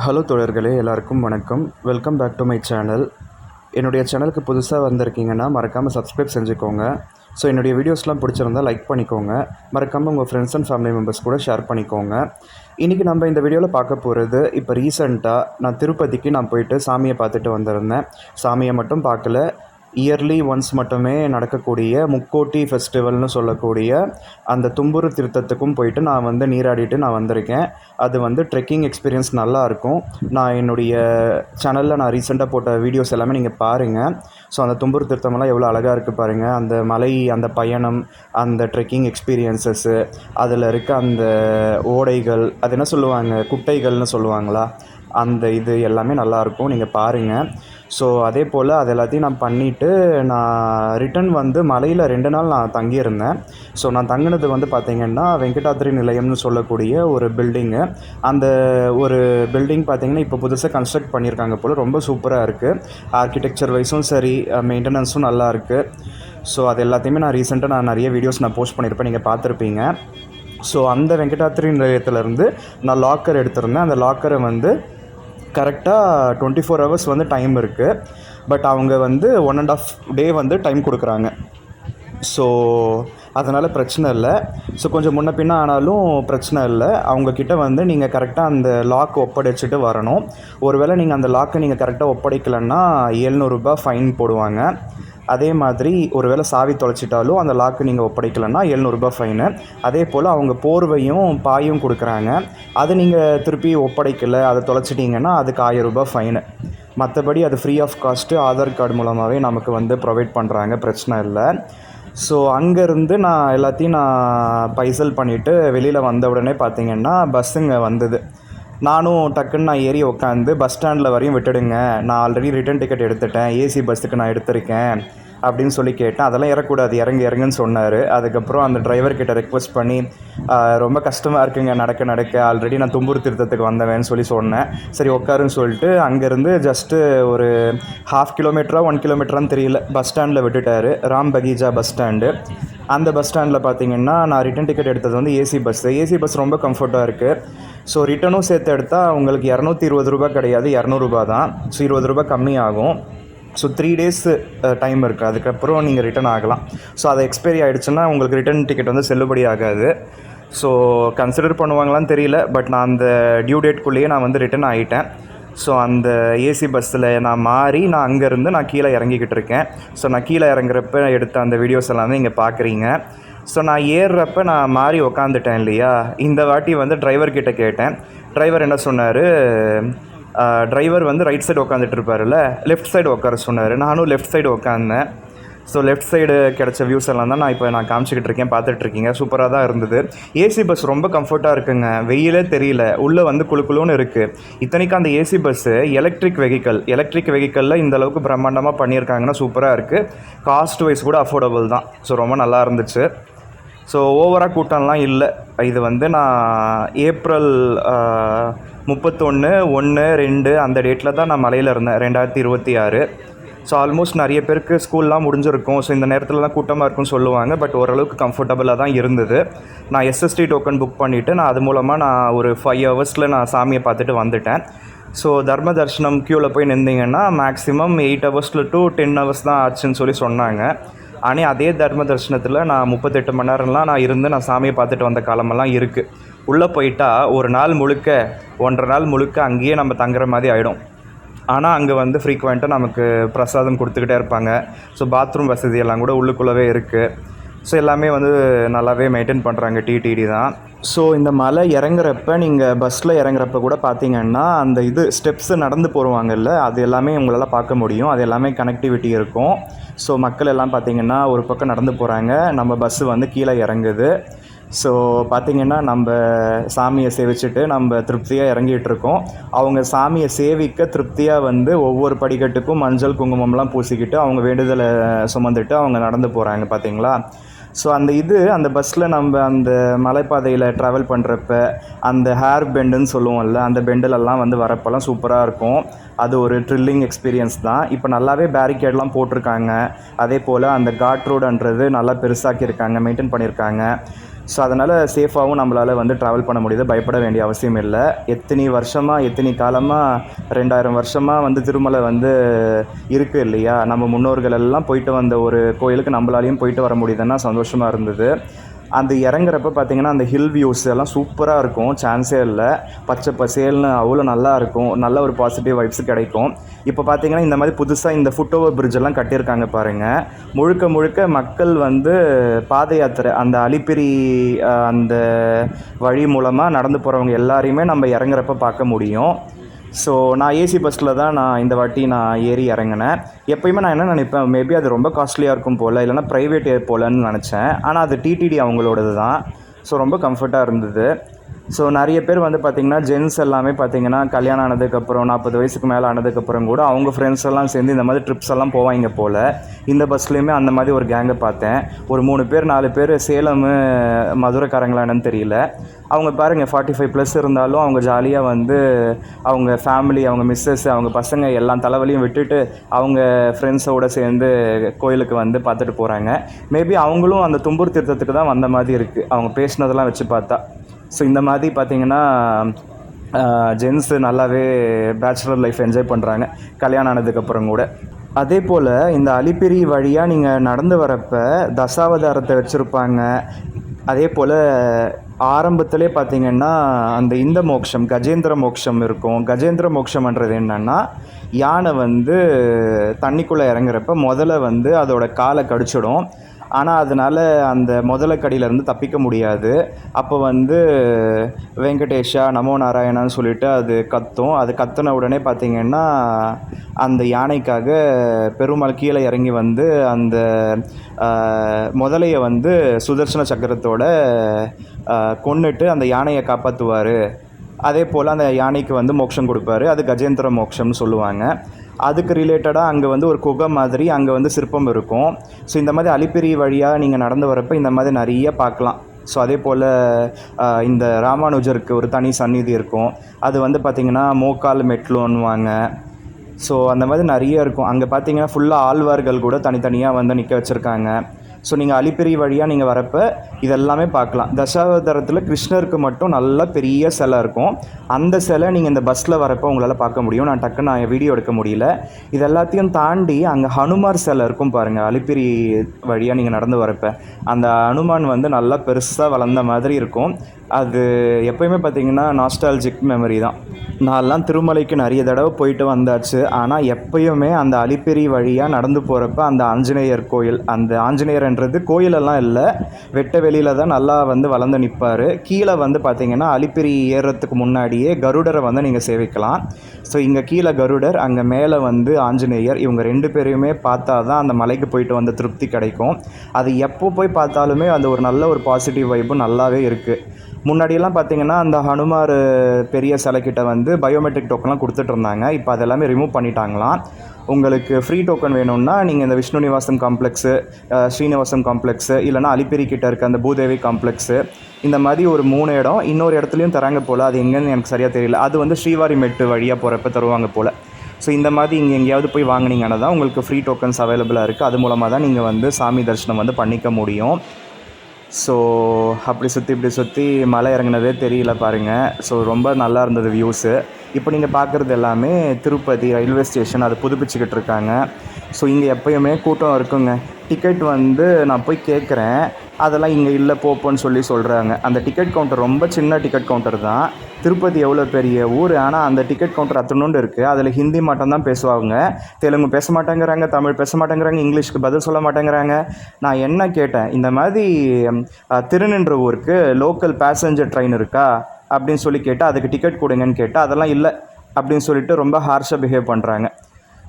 Hello தோழர்களே, எல்லாருக்கும் வணக்கம். Welcome back to my channel. என்னுடைய சேனலுக்கு புதுசாக வந்திருக்கீங்கன்னா மறக்காமல் சப்ஸ்கிரைப் செஞ்சுக்கோங்க. ஸோ என்னுடைய வீடியோஸ்லாம் பிடிச்சிருந்தால் லைக் பண்ணிக்கோங்க. மறக்காமல் உங்கள் ஃப்ரெண்ட்ஸ் அண்ட் ஃபேமிலி மெம்பர்ஸ் கூட ஷேர் பண்ணிக்கோங்க. இன்றைக்கி நம்ம இந்த வீடியோவில் பார்க்க போகிறது, இப்போ ரீசெண்டாக நான் திருப்பதிக்கு போயிட்டு சாமியை பார்த்துட்டு வந்திருந்தேன். சாமியை மட்டும் பார்க்கல, இயர்லி ஒன்ஸ் மட்டுமே நடக்கக்கூடிய முக்கோட்டி ஃபெஸ்டிவல்னு சொல்லக்கூடிய அந்த தும்புரு திருத்தத்துக்கும் போயிட்டு நான் நீராடிட்டு நான் வந்திருக்கேன். அது ட்ரெக்கிங் எக்ஸ்பீரியன்ஸ் நல்லாயிருக்கும். நான் என்னுடைய சேனலில் நான் ரீசெண்டாக போட்ட வீடியோஸ் எல்லாமே நீங்கள் பாருங்கள். ஸோ அந்த தும்புரு திருத்தமெல்லாம் எவ்வளோ அழகாக இருக்குது பாருங்கள். அந்த மலை, அந்த பயணம், அந்த ட்ரெக்கிங் எக்ஸ்பீரியன்ஸஸ்ஸு, அதில் இருக்க அந்த ஓடைகள், அது என்ன சொல்லுவாங்க, குட்டைகள்னு சொல்லுவாங்களா, அந்த இது எல்லாமே நல்லாயிருக்கும், நீங்கள் பாருங்கள். ஸோ அதே போல் அது எல்லாத்தையும் நான் பண்ணிவிட்டு நான் ரிட்டன் மலையில் 2 நாள் நான் தங்கியிருந்தேன். ஸோ நான் தங்கினது பார்த்திங்கன்னா வெங்கடாத்ரி நிலையம்னு சொல்லக்கூடிய ஒரு பில்டிங்கு. அந்த ஒரு பில்டிங் பார்த்திங்கன்னா இப்போ புதுசாக கன்ஸ்ட்ரக்ட் பண்ணியிருக்காங்க போல். ரொம்ப சூப்பராக இருக்குது. ஆர்கிடெக்சர் வைஸும் சரி, மெயின்டெனன்ஸும் நல்லா இருக்குது. ஸோ அது எல்லாத்தையுமே நான் ரீசெண்டாக நிறைய வீடியோஸ் போஸ்ட் பண்ணியிருப்பேன், நீங்கள் பார்த்துருப்பீங்க. ஸோ அந்த வெங்கடாத்ரி நிலையத்திலேருந்து நான் லாக்கர் எடுத்திருந்தேன். அந்த லாக்கரை கரெக்டாக 24 ஹவர்ஸ் டைம் இருக்குது. பட் அவங்க 1.5 டே டைம் கொடுக்குறாங்க. ஸோ அதனால் பிரச்சனை இல்லை. ஸோ கொஞ்சம் முன்ன பின்ன ஆனாலும் பிரச்சனை இல்லை. அவங்கக்கிட்ட நீங்கள் கரெக்டாக அந்த லாக் ஒப்படைச்சிட்டு வரணும். ஒருவேளை நீங்கள் அந்த லாக்கை நீங்கள் கரெக்டாக ஒப்படைக்கலைன்னா 700 ரூபாய் ஃபைன் போடுவாங்க. அதே மாதிரி ஒருவேளை சாவி தொலைச்சிட்டாலும் அந்த லாக்கு நீங்கள் ஒப்படைக்கலைன்னா 700 ரூபாய் ஃபைனு. அதே போல் அவங்க போர்வையும் பாயும் கொடுக்குறாங்க. அது நீங்கள் திருப்பி ஒப்படைக்கலை, அதை தொலைச்சிட்டிங்கன்னா அதுக்கு 1000 ரூபாய் ஃபைனு. மற்றபடி அது free of cost Aadhaar card மூலமாகவே நமக்கு ப்ரொவைட் பண்ணுறாங்க, பிரச்சனை இல்லை. ஸோ அங்கேருந்து நான் எல்லாத்தையும் பைசல் பண்ணிவிட்டு வெளியில் வந்த உடனே பார்த்திங்கன்னா பஸ்ஸுங்க வந்தது. நானும் டக்குன்னு நான் ஏறி உட்காந்து பஸ் ஸ்டாண்டில் வரையும் விட்டுடுங்க, நான் ஆல்ரெடி ரிட்டன் டிக்கெட் எடுத்துட்டேன், ஏசி பஸ்ஸுக்கு நான் எடுத்திருக்கேன் அப்படின்னு சொல்லி கேட்டேன். அதெல்லாம் இறக்கூடாது, இறங்குன்னு சொன்னார். அதுக்கப்புறம் அந்த டிரைவர்கிட்ட ரெக்வஸ்ட் பண்ணி ரொம்ப கஷ்டமாக இருக்குங்க நடக்க, ஆல்ரெடி நான் தும்புரு திருத்தத்துக்கு வந்தவேன்னு சொன்னேன். சரி உட்காருன்னு சொல்லிட்டு அங்கேருந்து ஜஸ்ட்டு ஒரு 1/2 கிலோமீட்டரா 1 கிலோமீட்டரான்னு தெரியல, பஸ் ஸ்டாண்டில் விட்டுட்டார். Ram Pakeeza bus stand. அந்த பஸ் ஸ்டாண்டில் பார்த்திங்கன்னா நான் ரிட்டன் டிக்கெட் எடுத்தது ஏசி பஸ்ஸு. ஏசி பஸ் ரொம்ப கம்ஃபர்ட்டாக இருக்குது. ஸோ ரிட்டனும் சேர்த்து எடுத்தால் உங்களுக்கு 220 ரூபா கிடையாது, 200 ரூபா தான். ஸோ 20 ரூபா கம்மியாகும். ஸோ 3 டேஸ் டைம் இருக்குது, அதுக்கப்புறம் நீங்கள் ரிட்டன் ஆகலாம். ஸோ அது எக்ஸ்பைரி ஆகிடுச்சுன்னா உங்களுக்கு ரிட்டன் டிக்கெட் செல்லுபடி ஆகாது. ஸோ கன்சிடர் பண்ணுவாங்களான்னு தெரியல. பட் நான் அந்த டியூ டேட்குள்ளேயே நான் ரிட்டன் ஆகிட்டேன். ஸோ அந்த ஏசி பஸ்ஸில் நான் மாறி நான் அங்கேருந்து நான் கீழே இறங்கிக்கிட்டு இருக்கேன். ஸோ நான் கீழே இறங்குறப்ப எடுத்த அந்த வீடியோஸ் எல்லாமே இங்கே பார்க்குறீங்க. ஸோ நான் ஏறுறப்ப நான் மாறி உக்காந்துட்டேன் இல்லையா. இந்த வாட்டி டிரைவர்கிட்ட கேட்டேன். டிரைவர் என்ன சொன்னார், டிரைவர் ரைட் சைடு உட்காந்துட்டு இருப்பார்ல, லெஃப்ட் சைடு உட்கார சொன்னார். நானும் லெஃப்ட் சைடு உட்காந்தேன். ஸோ லெஃப்ட் சைடு கிடச்ச வியூஸ் எல்லாம் தான் நான் காமிச்சிக்கிட்டு இருக்கேன், பார்த்துட்ருக்கீங்க. சூப்பராக தான் இருந்தது. ஏசி பஸ் ரொம்ப கம்ஃபர்ட்டாக இருக்குங்க, வெயிலே தெரியல, உள்ளே குளுக்குளுன்னு இருக்குது. இத்தனைக்கும் அந்த ஏசி பஸ்ஸு எலக்ட்ரிக் வெஹிக்கலில் இந்த அளவுக்கு பிரம்மாண்டமாக பண்ணியிருக்காங்கன்னா சூப்பராக இருக்குது. காஸ்ட் வைஸ் கூட அஃபோர்டபுள் தான். ஸோ ரொம்ப நல்லா இருந்துச்சு. ஸோ ஓவராக கூட்டம்லாம் இல்லை. இது நான் ஏப்ரல் 31, 1, 2 அந்த டேட்டில் தான் நான் மலையில் இருந்தேன், 2026. ஸோ ஆல்மோஸ்ட் நிறைய பேருக்கு ஸ்கூல்லாம் முடிஞ்சிருக்கும். ஸோ இந்த நேரத்தில் தான் கூட்டமாக இருக்குன்னு சொல்லுவாங்க. பட் ஓரளவுக்கு கம்ஃபர்டபுளாக தான் இருந்தது. நான் SST டோக்கன் புக் பண்ணிவிட்டு அது மூலமாக நான் ஒரு 5 ஹவர்ஸில் நான் சாமியை பார்த்துட்டு வந்துட்டேன். ஸோ தர்ம தர்ஷனம் க்யூவில் போய் நின்றீங்கன்னா மேக்ஸிமம் 8 ஹவர்ஸில் to 10 ஹவர்ஸ் தான் ஆச்சுன்னு சொன்னாங்க. ஆனால் அதே தர்ம தரிசனத்தில் நான் 38 மணி நேரம்லாம் நான் இருந்து நான் சாமியை பார்த்துட்டு வந்த காலமெல்லாம் இருக்குது. உள்ளே போயிட்டால் ஒரு நாள் முழுக்க, 1.5 நாள் முழுக்க அங்கேயே நம்ம தங்குற மாதிரி ஆகிடும். ஆனால் அங்கே ஃப்ரீக்வெண்ட்டாக நமக்கு பிரசாதம் கொடுத்துக்கிட்டே இருப்பாங்க. ஸோ பாத்ரூம் வசதி எல்லாம் கூட உள்ளுக்குள்ளவே இருக்குது. ஸோ எல்லாமே நல்லாவே மெயின்டைன் பண்ணுறாங்க, டிடிடி தான். ஸோ இந்த மலை இறங்குறப்ப, நீங்கள் பஸ்ஸில் இறங்குறப்ப கூட பார்த்தீங்கன்னா அந்த ஸ்டெப்ஸு நடந்து போடுவாங்கல்ல, அது எல்லாமே உங்களால் பார்க்க முடியும். அது எல்லாமே கனெக்டிவிட்டி இருக்கும். ஸோ மக்கள் எல்லாம் பார்த்திங்கன்னா ஒரு பக்கம் நடந்து போகிறாங்க, நம்ம பஸ்ஸு கீழே இறங்குது. ஸோ பார்த்திங்கன்னா நம்ம சாமியை சேவிச்சுட்டு நம்ம திருப்தியாக இறங்கிட்டு இருக்கோம். அவங்க சாமியை சேவிக்க திருப்தியாக ஒவ்வொரு படிக்கட்டுக்கும் மஞ்சள் குங்குமம்லாம் பூசிக்கிட்டு அவங்க வேண்டுதலை சுமந்துட்டு அவங்க நடந்து போகிறாங்க, பார்த்திங்களா. ஸோ அந்த பஸ்ஸில் நம்ம அந்த மலைப்பாதையில் ட்ராவல் பண்ணுறப்ப அந்த ஹேர் பெண்டுன்னு சொல்லுவோம்ல, அந்த பெண்டிலெல்லாம் வரப்பெல்லாம் சூப்பராக இருக்கும். அது ஒரு த்ரில்லிங் எக்ஸ்பீரியன்ஸ் தான். இப்போ நல்லாவே பேரிகேட்லாம் போட்டிருக்காங்க. அதே போல் அந்த காட் ரோடுன்றது நல்லா பெருசாக்கியிருக்காங்க, மெயின்டைன் பண்ணியிருக்காங்க. ஸோ அதனால் சேஃபாகவும் நம்மளால் வந்து ட்ராவல் பண்ண முடியுது, பயப்பட வேண்டிய அவசியம் இல்லை. எத்தனை காலமாக 2000 வருஷமாக வந்து திருமலை வந்து இருக்குது இல்லையா, நம்ம முன்னோர்கள் எல்லாம் போயிட்டு வந்த ஒரு கோயிலுக்கு நம்மளாலையும் போயிட்டு வர முடியுதுன்னா சந்தோஷமாக இருந்தது. அந்த இறங்குறப்ப பார்த்திங்கன்னா அந்த ஹில் வியூஸ் எல்லாம் சூப்பராக இருக்கும், சான்ஸே இல்லை. பச்சை பசேல்னு அவ்வளோ நல்லா இருக்கும், நல்ல ஒரு பாசிட்டிவ் வைப்ஸ் கிடைக்கும். இப்போ பார்த்திங்கன்னா இந்த மாதிரி புதுசாக இந்த ஃபுட் ஓவர் பிரிட்ஜெல்லாம் கட்டியிருக்காங்க பாருங்கள். முழுக்க மக்கள் வந்து பாத யாத்திரை அந்த அலிப்பிரி அந்த வழி மூலமாக நடந்து போகிறவங்க எல்லாரையுமே நம்ம இறங்குறப்ப பார்க்க முடியும். ஸோ நான் ஏசி பஸ்ஸில் தான் இந்த வாட்டி ஏறி இறங்கினேன். எப்போயுமே நான் என்ன நினைப்பேன், மேபி அது ரொம்ப காஸ்ட்லியாக இருக்கும் போல், இல்லைனா ப்ரைவேட் ஏர் போலன்னு நினச்சேன். ஆனால் அது டிடிடி அவங்களோடது தான். ஸோ ரொம்ப கம்ஃபர்ட்டாக இருந்தது. ஸோ நிறைய பேர் வந்து பார்த்திங்கன்னா ஜென்ஸ் எல்லாமே பார்த்திங்கன்னா கல்யாணம் ஆனதுக்கப்புறம் 40 வயசுக்கு மேலே ஆனதுக்கப்புறம் கூட அவங்க ஃப்ரெண்ட்ஸ் எல்லாம் சேர்ந்து இந்த மாதிரி ட்ரிப்ஸ் எல்லாம் போவாங்க போல். இந்த பஸ்லேயுமே அந்த மாதிரி ஒரு கேங்கை பார்த்தேன். ஒரு 3 பேர் 4 பேர் சேலம் மதுரைக்காரங்களானு தெரியல. அவங்க பாருங்கள் 45+ இருந்தாலும் அவங்க ஜாலியாக வந்து அவங்க ஃபேமிலி, அவங்க மிஸ்ஸஸ், அவங்க பசங்க எல்லாம் தலைவலியும் விட்டுட்டு அவங்க ஃப்ரெண்ட்ஸோடு சேர்ந்து கோயிலுக்கு வந்து பார்த்துட்டு போகிறாங்க. மேபி அவங்களும் அந்த தும்பூர் தீர்த்தத்துக்கு தான் வந்த மாதிரி இருக்குது அவங்க பேசினதெல்லாம் வச்சு பார்த்தா. ஸோ இந்த மாதிரி பார்த்திங்கன்னா ஜென்ஸு நல்லாவே பேச்சுலர் லைஃப் என்ஜாய் பண்ணுறாங்க கல்யாணம் ஆனதுக்கப்புறம் கூட. அதே போல் இந்த அலிப்பிரி வழியாக நீங்கள் நடந்து வரப்போ தசாவதாரத்தை வச்சுருப்பாங்க. அதே போல் ஆரம்பத்திலே பார்த்திங்கன்னா அந்த இந்த மோட்சம் கஜேந்திர மோட்சம் இருக்கும். கஜேந்திர மோட்சம்ன்றது என்னென்னா, யானை வந்து தண்ணிக்குள்ளே இறங்குறப்ப முதல்ல வந்து அதோட காலை கடிச்சிடும். ஆனால் அதனால் அந்த முதலை கடியிலேருந்து தப்பிக்க முடியாது. அப்போ வந்து வெங்கடேஷா நமோ நாராயணான்னு சொல்லிட்டு அது கத்தும். அது கத்துன உடனே பார்த்திங்கன்னா அந்த யானைக்காக பெருமாள் கீழே இறங்கி வந்து அந்த முதலையை வந்து சுதர்சன சக்கரத்தோட கொன்னுட்டு அந்த யானையை காப்பாற்றுவார். அதே போல் அந்த யானைக்கு வந்து மோட்சம் கொடுப்பாரு. அது கஜேந்திர மோட்சம்னு சொல்லுவாங்க. அதுக்கு ரிலேட்டடாக அங்கே வந்து ஒரு குகை மாதிரி அங்கே வந்து சிற்பம் இருக்கும். ஸோ இந்த மாதிரி அலிப்பிரி வழியாக நீங்கள் நடந்து வரப்போ இந்த மாதிரி நிறைய பார்க்கலாம். ஸோ அதே போல் இந்த ராமானுஜருக்கு ஒரு தனி சந்நிதி இருக்கும். அது வந்து பார்த்திங்கன்னா மோக்கால் மெட்லுன்னுவாங்க. ஸோ அந்த மாதிரி நிறைய இருக்கும். அங்கே பார்த்திங்கன்னா ஃபுல்லாக ஆழ்வார்கள் கூட தனித்தனியாக வந்து நிற்க வச்சுருக்காங்க. ஸோ நீங்கள் அலிப்பிரி வழியாக நீங்கள் வரப்போ இதெல்லாமே பார்க்கலாம். தசாவதாரத்தில் கிருஷ்ணருக்கு மட்டும் நல்ல பெரிய சிலை இருக்கும். அந்த சிலை நீங்கள் இந்த பஸ்ஸில் வரப்போ உங்களால் பார்க்க முடியும். நான் வீடியோ எடுக்க முடியல. இது எல்லாத்தையும் தாண்டி அங்கே ஹனுமார் சிலை இருக்கும் பாருங்கள். அலிப்பிரி வழியாக நீங்கள் நடந்து வரப்போ அந்த ஹனுமான் வந்து நல்லா பெருசாக வளர்ந்த மாதிரி இருக்கும். அது எப்போயுமே பார்த்திங்கன்னா நாஸ்டாலஜிக் மெமரி தான். நான்லாம் திருமலைக்கு நிறைய தடவை போயிட்டு வந்தாச்சு. ஆனால் எப்போயுமே அந்த அலிப்பிரி வழியாக நடந்து போகிறப்ப அந்த ஆஞ்சநேயர் கோயில், அந்த ஆஞ்சநேயர்ன்றது கோயிலெல்லாம் இல்லை, வெட்ட வெளியில் தான் நல்லா வந்து வளர்ந்து நிற்பார். கீழே வந்து பார்த்திங்கன்னா அலிப்பிரி ஏறுறதுக்கு முன்னாடியே கருடரை வந்து நீங்கள் சேவிக்கலாம். ஸோ இங்கே கீழே கருடர், அங்கே மேலே வந்து ஆஞ்சநேயர். இவங்க 2 பேரையுமே பார்த்தா தான் அந்த மலைக்கு போயிட்டு வந்த திருப்தி கிடைக்கும். அது எப்போ போய் பார்த்தாலுமே அந்த ஒரு நல்ல ஒரு பாசிட்டிவ் வைப்பும் நல்லாவே இருக்குது. முன்னாடியெல்லாம் பார்த்திங்கன்னா அந்த ஹனுமார் பெரிய சிலைக்கிட்ட வந்து பயோமெட்ரிக் டோக்கன்லாம் கொடுத்துட்ருந்தாங்க. இப்போ அதெல்லாமே ரிமூவ் பண்ணிட்டாங்களாம். உங்களுக்கு ஃப்ரீ டோக்கன் வேணும்னா நீங்கள் இந்த விஷ்ணு நிவாசம் காம்ப்ளெக்ஸு, ஸ்ரீனிவாசம் காம்ப்ளெக்ஸு, இல்லைனா அலிப்பிரி கிட்ட இருக்க அந்த பூதேவி காம்ப்ளெக்ஸு, இந்த மாதிரி ஒரு 3 இடம் இன்னொரு இடத்துலையும் தராங்க போல். அது எங்கேன்னு எனக்கு சரியாக தெரியல. அது வந்து ஸ்ரீவாரிமெட்டு வழியாக போகிறப்ப தருவாங்க போல். ஸோ இந்த மாதிரி இங்கே எங்கேயாவது போய் வாங்கினீங்கன்னா தான் உங்களுக்கு ஃப்ரீ டோக்கன்ஸ் அவைலபிளாக இருக்குது. அது மூலமாக தான் நீங்கள் வந்து சாமி தரிசனம் வந்து பண்ணிக்க முடியும். ஸோ அப்படி சுற்றி மலை இறங்குனதே தெரியல பாருங்கள். ஸோ ரொம்ப நல்லா இருந்தது வியூஸு. இப்போ நீங்கள் பார்க்குறது எல்லாமே திருப்பதி ரயில்வே ஸ்டேஷன், அது புதுப்பிச்சுக்கிட்டு இருக்காங்க. ஸோ இங்கே எப்போயுமே கூட்டம் இருக்குங்க. டிக்கெட் வந்து நான் போய் கேட்குறேன், அதெல்லாம் இங்கே இல்லை போப்போன்னு சொல்கிறாங்க. அந்த டிக்கெட் கவுண்டர் ரொம்ப சின்ன டிக்கெட் கவுண்டர் தான். திருப்பதி எவ்வளோ பெரிய ஊர், ஆனால் அந்த டிக்கெட் கவுண்டர் அத்தனோண்டு இருக்குது. அதில் ஹிந்தி மட்டும்தான் பேசுவாங்க, தெலுங்கு பேச மாட்டேங்கிறாங்க, தமிழ் பேச மாட்டேங்கிறாங்க, இங்கிலீஷ்க்கு பதில் சொல்ல மாட்டேங்கிறாங்க. நான் என்ன கேட்டேன், இந்த மாதிரி திருநின்ற ஊருக்கு லோக்கல் பேசஞ்சர் ட்ரெயின் இருக்கா அப்படின்னு சொல்லி கேட்டால் அதுக்கு டிக்கெட் கொடுங்கன்னு கேட்டால் அதெல்லாம் இல்லை அப்படின்னு சொல்லிட்டு ரொம்ப ஹார்ஷாக பிஹேவ் பண்ணுறாங்க.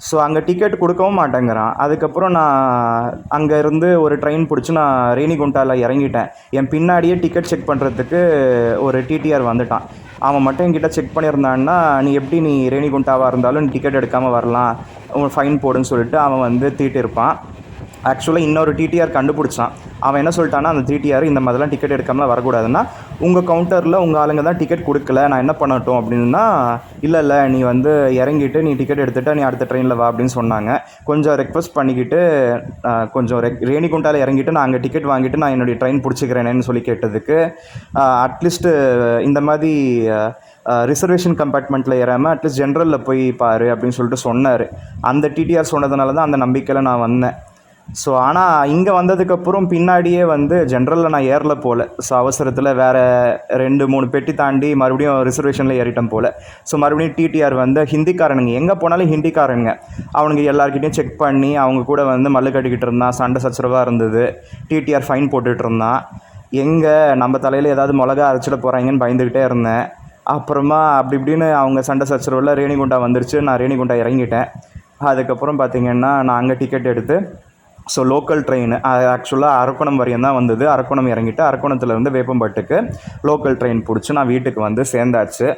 ஸோ அங்கே டிக்கெட் கொடுக்கவும் மாட்டேங்கிறான். அதுக்கப்புறம் நான் அங்கே இருந்து ஒரு ட்ரெயின் பிடிச்சி நான் ரேணிகுண்டாவில் இறங்கிட்டேன். என் பின்னாடியே டிக்கெட் செக் பண்ணுறதுக்கு ஒரு டிடிஆர் வந்துட்டான். அவன் மட்டும் என்கிட்ட செக் பண்ணியிருந்தான்னா, நீ ரேணிகுண்டாவாக இருந்தாலும் நீ டிக்கெட் எடுக்காமல் வரலாம், ஃபைன் போடுன்னு சொல்லிட்டு அவன் வந்து தீட்டிருப்பான். ஆக்சுவலாக இன்னொரு டிடிஆர் கண்டுபிடிச்சான். அவன் என்ன சொல்லிட்டான்னா, அந்த டிடிஆர் இந்த மாதிரிலாம் டிக்கெட் எடுக்காமல் வரக்கூடாதுன்னா, உங்கள் கவுண்டரில் உங்கள் ஆளுங்க தான் டிக்கெட் கொடுக்கல, நான் என்ன பண்ணட்டும் அப்படின்னா, இல்லை நீ வந்து இறங்கிட்டு நீ டிக்கெட் எடுத்துகிட்டு நீ அடுத்த ட்ரெயினில் வா அப்படின்னு சொன்னாங்க. கொஞ்சம் ரெக்வஸ்ட் பண்ணிக்கிட்டு கொஞ்சம் ரேணிகுண்டாவில் இறங்கிட்டு நான் அங்கே டிக்கெட் வாங்கிட்டு நான் என்னுடைய ட்ரெயின் பிடிச்சிக்கிறேனேன்னு சொல்லி கேட்டதுக்கு, அட்லீஸ்ட்டு இந்த மாதிரி ரிசர்வேஷன் கம்பார்ட்மெண்ட்டில் ஏறாமல் அட்லீஸ்ட் ஜென்ரலில் போய் பாரு அப்படின்னு சொல்லிட்டு சொன்னார். அந்த டிடிஆர் சொன்னதுனால தான் அந்த நம்பிக்கையில் நான் வந்தேன். ஸோ ஆனால் இங்கே வந்ததுக்கப்புறம் பின்னாடியே வந்து ஜென்ரலில் நான் ஏறல போல். ஸோ அவசரத்தில் வேறு 2-3 பெட்டி தாண்டி மறுபடியும் ரிசர்வேஷனில் ஏறிட்டேன் போல். ஸோ மறுபடியும் டிடிஆர் வந்து ஹிந்திக்காரனுங்க, எங்கே போனாலும் ஹிந்திக்காரனுங்க. அவனுங்க எல்லாருக்கிட்டையும் செக் பண்ணி அவங்க கூட வந்து மல்லு கட்டிக்கிட்டு இருந்தான். சண்டை சச்சரவாக இருந்தது. டிடிஆர் ஃபைன் போட்டுட்டு இருந்தான். எங்கே நம்ம தலையில் ஏதாவது மிளகா அரைச்சிட போகிறாங்கன்னு பயந்துக்கிட்டே இருந்தேன். அப்புறமா அப்படி இப்படின்னு அவங்க சண்டை சச்சரவில் ரேணிகுண்டா வந்துருச்சு. நான் ரேணிகுண்டா இறங்கிட்டேன். அதுக்கப்புறம் பார்த்திங்கன்னா நான் அங்கே டிக்கெட் எடுத்து ஸோ லோக்கல் ட்ரெயின் ஆக்சுவலாக அரக்கோணம் வரையும் தான் வந்தது. அரக்கோணம் இறங்கிட்டு அரக்கோணத்துலேருந்து வேப்பம்பட்டுக்கு லோக்கல் ட்ரெயின் பிடிச்சி நான் வீட்டுக்கு வந்து சேர்ந்தாச்சு.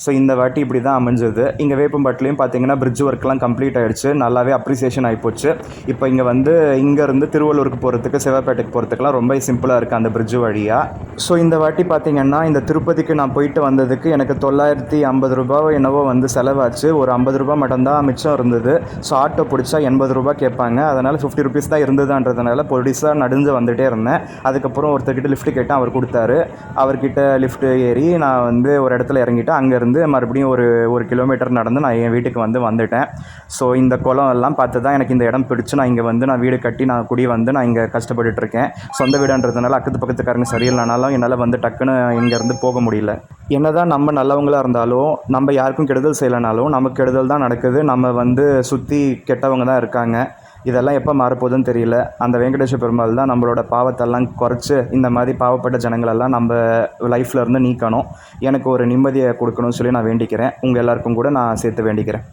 ஸோ இந்த வாட்டி இப்படி தான் அமைஞ்சது. இங்கே வேப்பம்பட்டுலேயும் பார்த்திங்கன்னா பிரிட்ஜ் ஒர்க்லாம் கம்ப்ளீட் ஆகிடுச்சு. நல்லாவே அப்ரிசியேஷன் ஆகிப்போச்சு. இப்போ இங்கே வந்து இங்கேருந்து திருவள்ளூருக்கு போகிறதுக்கு சிவப்பேட்டைக்கு போகிறதுக்குலாம் ரொம்ப சிம்பிளாக இருக்குது அந்த பிரிட்ஜு வழியாக. ஸோ இந்த வாட்டி பார்த்திங்கன்னா இந்த திருப்பதிக்கு நான் போயிட்டு வந்ததுக்கு எனக்கு 950 ரூபாவோ என்னவோ வந்து செலவாச்சு. ஒரு 50 ரூபா மட்டும்தான் மிச்சம் இருந்தது. ஸோ ஆட்டோ பிடிச்சா 80 ரூபா கேட்பாங்க. அதனால் 50 ருபீஸ் தான் இருந்ததுன்றதுனால பொடிசாக நடந்து வந்துகிட்டே இருந்தேன். அதுக்கப்புறம் ஒருத்தர்கிட்ட லிஃப்ட் கேட்டேன். அவர் கொடுத்தாரு. அவர்கிட்ட லிஃப்ட் ஏறி நான் வந்து ஒரு இடத்துல இறங்கிட்டு அங்கே மறுபடியும் ஒரு கிலோமீட்டர் நடந்து நான் என் வீட்டுக்கு வந்துட்டேன். ஸோ இந்த குளம் எல்லாம் பார்த்து தான் எனக்கு இந்த இடம் பிடிச்சி நான் இங்கே வந்து நான் வீடு கட்டி நான் குடி வந்து நான் இங்கே கஷ்டப்பட்டுருக்கேன். சொந்த வீடுன்றதுனால அக்கத்து பக்கத்துக்காரங்க சரியில்லைனாலும் என்னால் வந்து டக்குன்னு இங்கேருந்து போக முடியல. என்னதான் நம்ம நல்லவங்களாக இருந்தாலும் நம்ம யாருக்கும் கெடுதல் செய்யலைனாலும் நமக்கு கெடுதல் தான் நடக்குது. நம்ம வந்து சுற்றி கெட்டவங்க தான் இருக்காங்க. இதெல்லாம் எப்போ மாறப்போகுதுன்னு தெரியல. அந்த வெங்கடேஸ்வர பெருமாள் தான் நம்மளோட பாவத்தெல்லாம் குறைச்சி இந்த மாதிரி பாவப்பட்ட ஜனங்களெல்லாம் நம்ம லைஃப்பில் இருந்து நீக்கணும். எனக்கு ஒரு நிம்மதியை கொடுக்கணும்னு சொல்லி நான் வேண்டிக்கிறேன். உங்கள் எல்லாருக்கும் கூட நான் சேர்த்து வேண்டிக்கிறேன்.